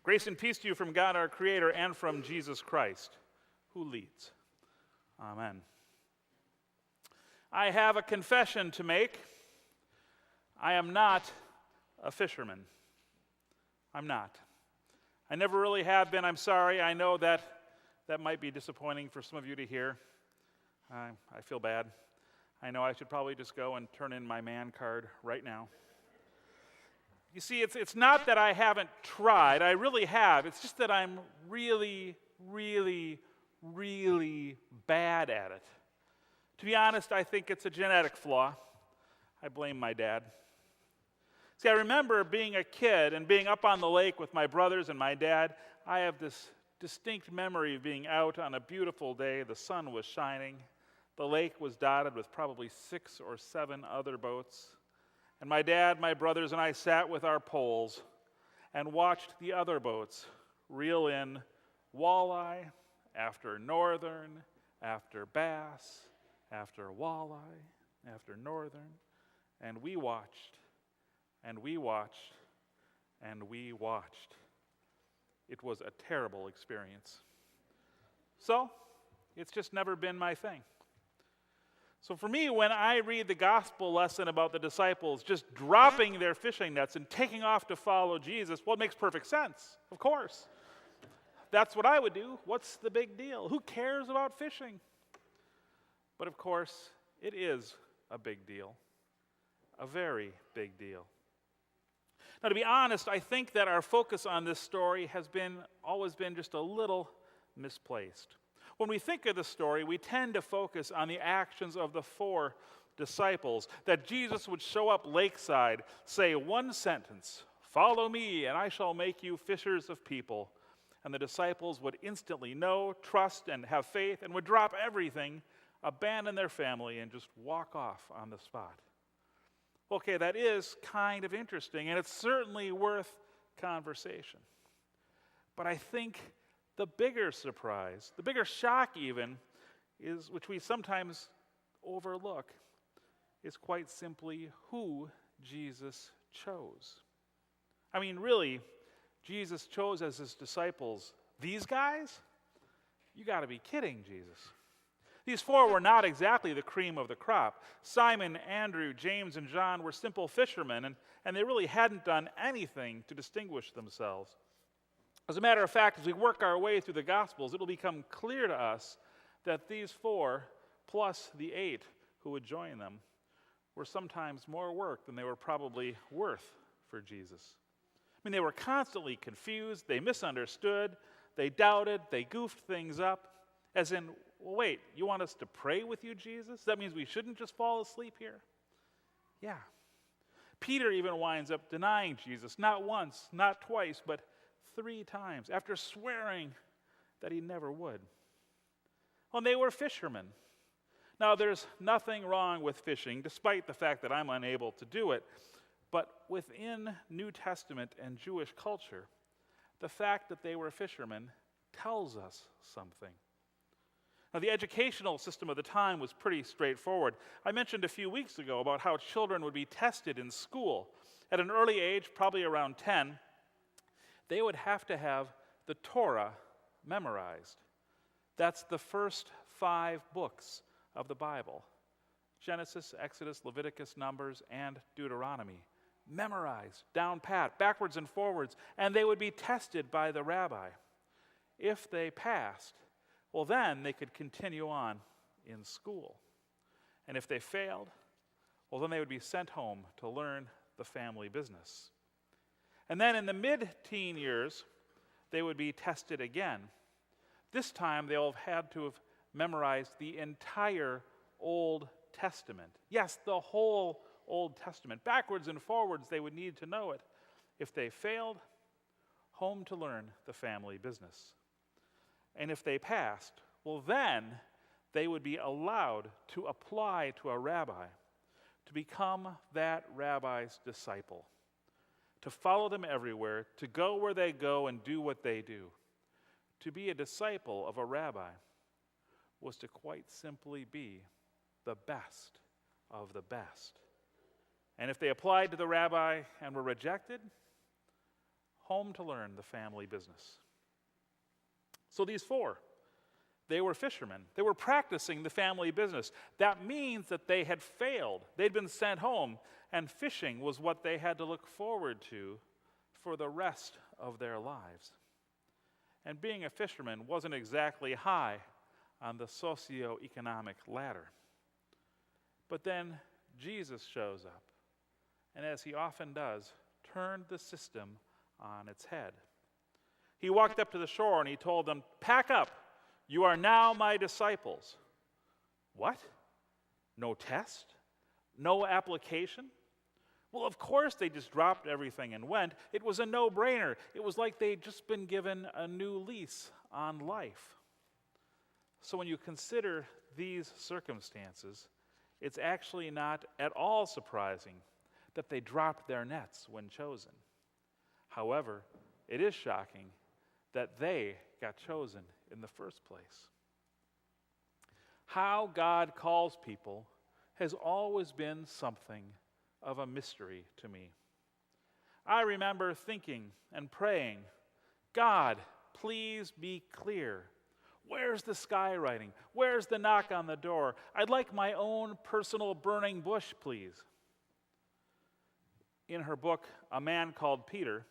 Grace and peace to you from God our Creator and from Jesus Christ, who leads. Amen. I have a confession to make. I am not a fisherman. I'm not. I never really have been. I'm sorry. I know that might be disappointing for some of you to hear. I feel bad. I know I should probably just go and turn in my man card right now. You see, it's not that I haven't tried. I really have. It's just that I'm really, really, really bad at it. To be honest, I think it's a genetic flaw. I blame my dad. See, I remember being a kid and being up on the lake with my brothers and my dad. I have this distinct memory of being out on a beautiful day. The sun was shining. The lake was dotted with probably 6 or 7 other boats. And my dad, my brothers, and I sat with our poles and watched the other boats reel in walleye after northern, after bass, after walleye, after northern. And we watched, and we watched, and we watched. It was a terrible experience. So, it's just never been my thing. So for me, when I read the gospel lesson about the disciples just dropping their fishing nets and taking off to follow Jesus, well, it makes perfect sense, of course. That's what I would do. What's the big deal? Who cares about fishing? But of course, it is a big deal. A very big deal. Now, to be honest, I think that our focus on this story has always been just a little misplaced. When we think of the story, we tend to focus on the actions of the 4 disciples, that Jesus would show up lakeside, say one sentence, "Follow me, and I shall make you fishers of people." And the disciples would instantly know, trust, and have faith, and would drop everything, abandon their family, and just walk off on the spot. Okay, that is kind of interesting, and it's certainly worth conversation. But I think the bigger surprise, the bigger shock even, is, which we sometimes overlook, is quite simply who Jesus chose. I mean, really, Jesus chose as his disciples these guys? You got to be kidding, Jesus. These 4 were not exactly the cream of the crop. Simon, Andrew, James, and John were simple fishermen, and they really hadn't done anything to distinguish themselves. As a matter of fact, as we work our way through the Gospels, it'll become clear to us that these 4, plus the 8 who would join them, were sometimes more work than they were probably worth for Jesus. I mean, they were constantly confused, they misunderstood, they doubted, they goofed things up, as in, well, wait, you want us to pray with you, Jesus? That means we shouldn't just fall asleep here? Yeah. Peter even winds up denying Jesus, not once, not twice, but 3 times, after swearing that he never would. Well, they were fishermen. Now, there's nothing wrong with fishing, despite the fact that I'm unable to do it. But within New Testament and Jewish culture, the fact that they were fishermen tells us something. Now, the educational system of the time was pretty straightforward. I mentioned a few weeks ago about how children would be tested in school. At an early age, probably around 10, they would have to have the Torah memorized. That's the first 5 books of the Bible. Genesis, Exodus, Leviticus, Numbers, and Deuteronomy. Memorized, down pat, backwards and forwards, and they would be tested by the rabbi. If they passed, well, then they could continue on in school. And if they failed, well, then they would be sent home to learn the family business. And then in the mid-teen years, they would be tested again. This time, they'll have had to have memorized the entire Old Testament. Yes, the whole Old Testament. Backwards and forwards, they would need to know it. If they failed, home to learn the family business. And if they passed, well, then they would be allowed to apply to a rabbi, to become that rabbi's disciple, to follow them everywhere, to go where they go and do what they do. To be a disciple of a rabbi was to quite simply be the best of the best. And if they applied to the rabbi and were rejected, home to learn the family business. So these four, they were fishermen. They were practicing the family business. That means that they had failed. They'd been sent home, and fishing was what they had to look forward to for the rest of their lives. And being a fisherman wasn't exactly high on the socioeconomic ladder. But then Jesus shows up, and as he often does, turned the system on its head. He walked up to the shore and he told them, "Pack up. You are now my disciples." What? No test? No application? Well, of course they just dropped everything and went. It was a no-brainer. It was like they'd just been given a new lease on life. So when you consider these circumstances, it's actually not at all surprising that they dropped their nets when chosen. However, it is shocking that they got chosen in the first place. How God calls people has always been something of a mystery to me. I remember thinking and praying, "God, please be clear. Where's the skywriting? Where's the knock on the door? I'd like my own personal burning bush, please." In her book, A Man Called Peter,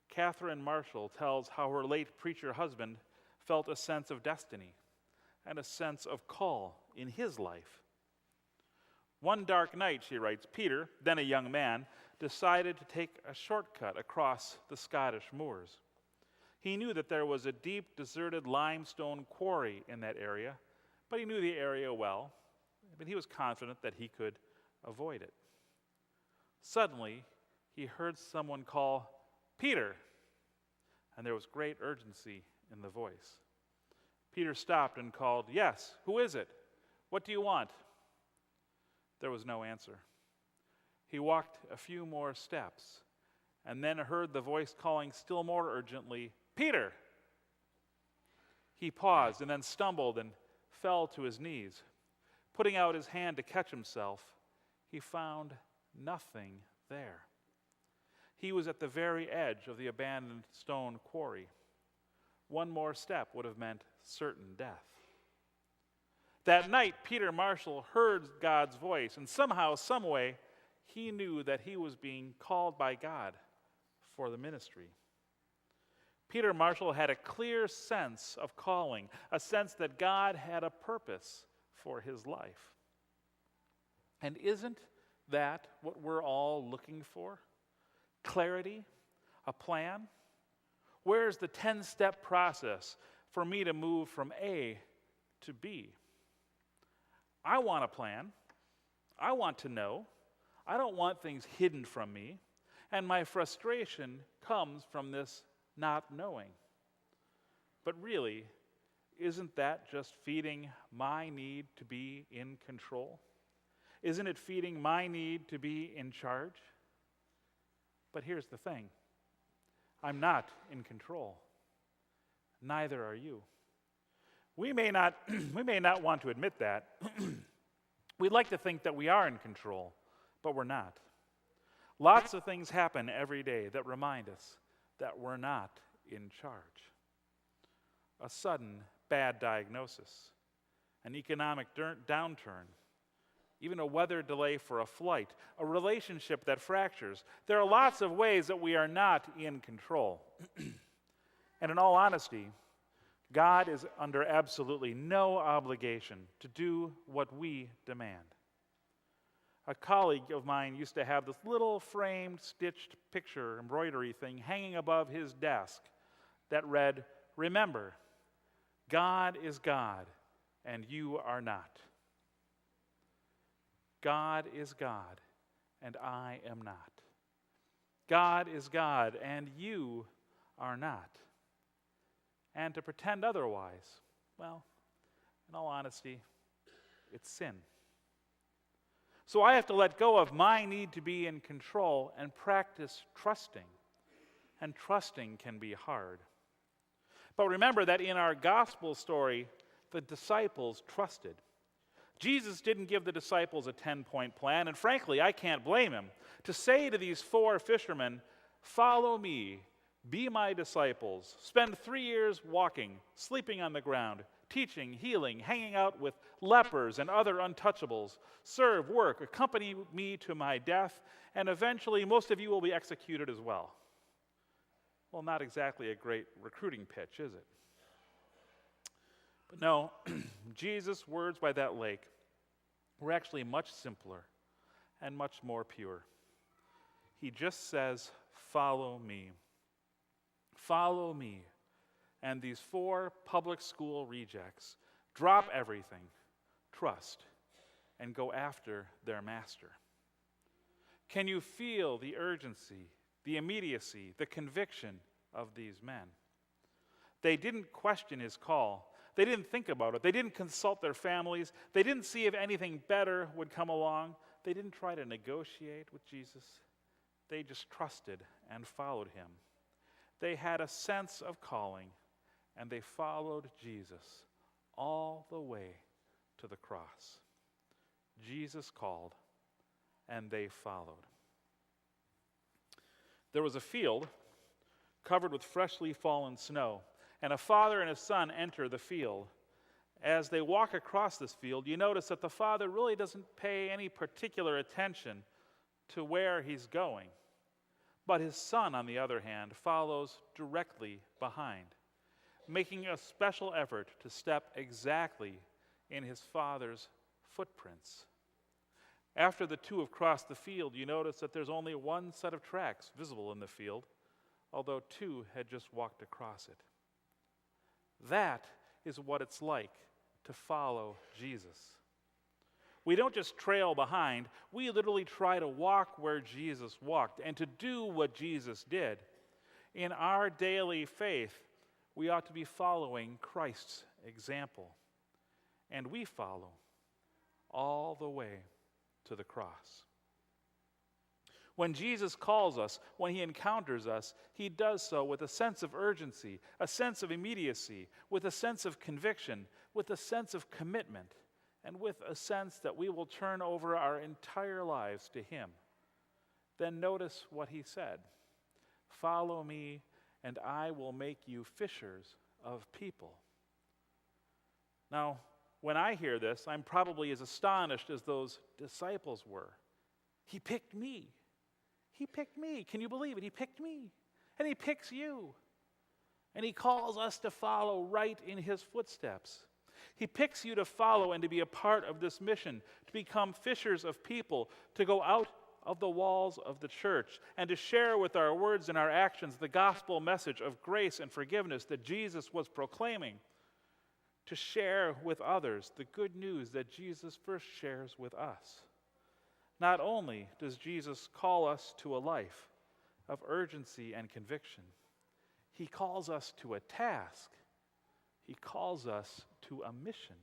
Catherine Marshall tells how her late preacher husband felt a sense of destiny and a sense of call in his life. One dark night, she writes, Peter, then a young man, decided to take a shortcut across the Scottish moors. He knew that there was a deep, deserted limestone quarry in that area, but he knew the area well, but he was confident that he could avoid it. Suddenly, he heard someone call, "Peter," and there was great urgency in the voice. Peter stopped and called, "Yes, who is it? What do you want?" There was no answer. He walked a few more steps and then heard the voice calling still more urgently, "Peter!" He paused and then stumbled and fell to his knees. Putting out his hand to catch himself, he found nothing there. He was at the very edge of the abandoned stone quarry. One more step would have meant certain death. That night, Peter Marshall heard God's voice, and somehow, some way, he knew that he was being called by God for the ministry. Peter Marshall had a clear sense of calling, a sense that God had a purpose for his life. And isn't that what we're all looking for? Clarity? A plan? Where's the 10-step process for me to move from A to B? I want a plan. I want to know. I don't want things hidden from me. And my frustration comes from this not knowing. But really, isn't that just feeding my need to be in control? Isn't it feeding my need to be in charge? But here's the thing. I'm not in control. Neither are you. We may not want to admit that. We'd like to think that we are in control, but we're not. Lots of things happen every day that remind us that we're not in charge. A sudden bad diagnosis, an economic downturn, even a weather delay for a flight, a relationship that fractures. There are lots of ways that we are not in control. And in all honesty, God is under absolutely no obligation to do what we demand. A colleague of mine used to have this little framed, stitched picture embroidery thing hanging above his desk that read, "Remember, God is God, and you are not. God is God, and I am not. God is God, and you are not." And to pretend otherwise, well, in all honesty, it's sin. So I have to let go of my need to be in control and practice trusting. And trusting can be hard. But remember that in our gospel story, the disciples trusted. Jesus didn't give the disciples a 10-point plan, and frankly, I can't blame him. To say to these 4 fishermen, "Follow me, Be my disciples. Spend 3 years walking, sleeping on the ground, teaching, healing, hanging out with lepers and other untouchables. Serve, work, accompany me to my death, and eventually most of you will be executed as well. Well, not exactly a great recruiting pitch, is it? But no, Jesus' words by that lake were actually much simpler and much more pure. He just says, "Follow me. Follow me." And these 4 public school rejects drop everything, trust, and go after their master. Can you feel the urgency, the immediacy, the conviction of these men? They didn't question his call. They didn't think about it. They didn't consult their families. They didn't see if anything better would come along. They didn't try to negotiate with Jesus. They just trusted and followed him. They had a sense of calling, and they followed Jesus all the way to the cross. Jesus called, and they followed. There was a field covered with freshly fallen snow, and a father and his son enter the field. As they walk across this field, you notice that the father really doesn't pay any particular attention to where he's going. But his son, on the other hand, follows directly behind, making a special effort to step exactly in his father's footprints. After the 2 have crossed the field, you notice that there's only 1 set of tracks visible in the field, although 2 had just walked across it. That is what it's like to follow Jesus. We don't just trail behind, we literally try to walk where Jesus walked and to do what Jesus did. In our daily faith, we ought to be following Christ's example. And we follow all the way to the cross. When Jesus calls us, when he encounters us, he does so with a sense of urgency, a sense of immediacy, with a sense of conviction, with a sense of commitment, and with a sense that we will turn over our entire lives to him. Then notice what he said. "Follow me, and I will make you fishers of people." Now, when I hear this, I'm probably as astonished as those disciples were. He picked me. He picked me. Can you believe it? He picked me. And he picks you. And he calls us to follow right in his footsteps. He picks you to follow and to be a part of this mission, to become fishers of people, to go out of the walls of the church, and to share with our words and our actions the gospel message of grace and forgiveness that Jesus was proclaiming, to share with others the good news that Jesus first shares with us. Not only does Jesus call us to a life of urgency and conviction, he calls us to a task. He calls us to a mission.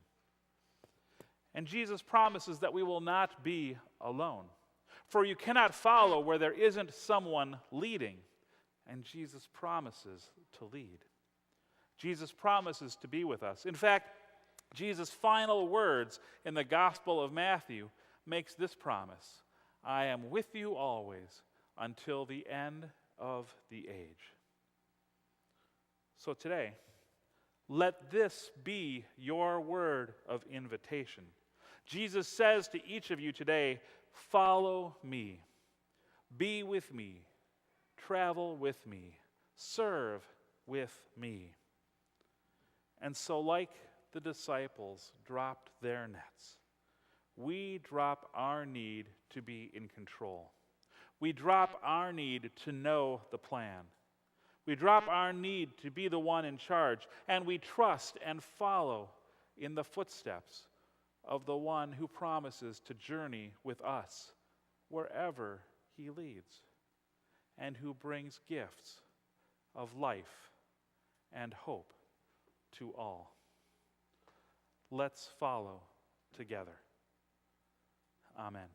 And Jesus promises that we will not be alone. For you cannot follow where there isn't someone leading. And Jesus promises to lead. Jesus promises to be with us. In fact, Jesus' final words in the Gospel of Matthew makes this promise: "I am with you always until the end of the age." So today, let this be your word of invitation. Jesus says to each of you today, "Follow me, be with me, travel with me, serve with me." And so, like the disciples dropped their nets, we drop our need to be in control. We drop our need to know the plan. We drop our need to be the one in charge, and we trust and follow in the footsteps of the one who promises to journey with us wherever he leads, and who brings gifts of life and hope to all. Let's follow together. Amen.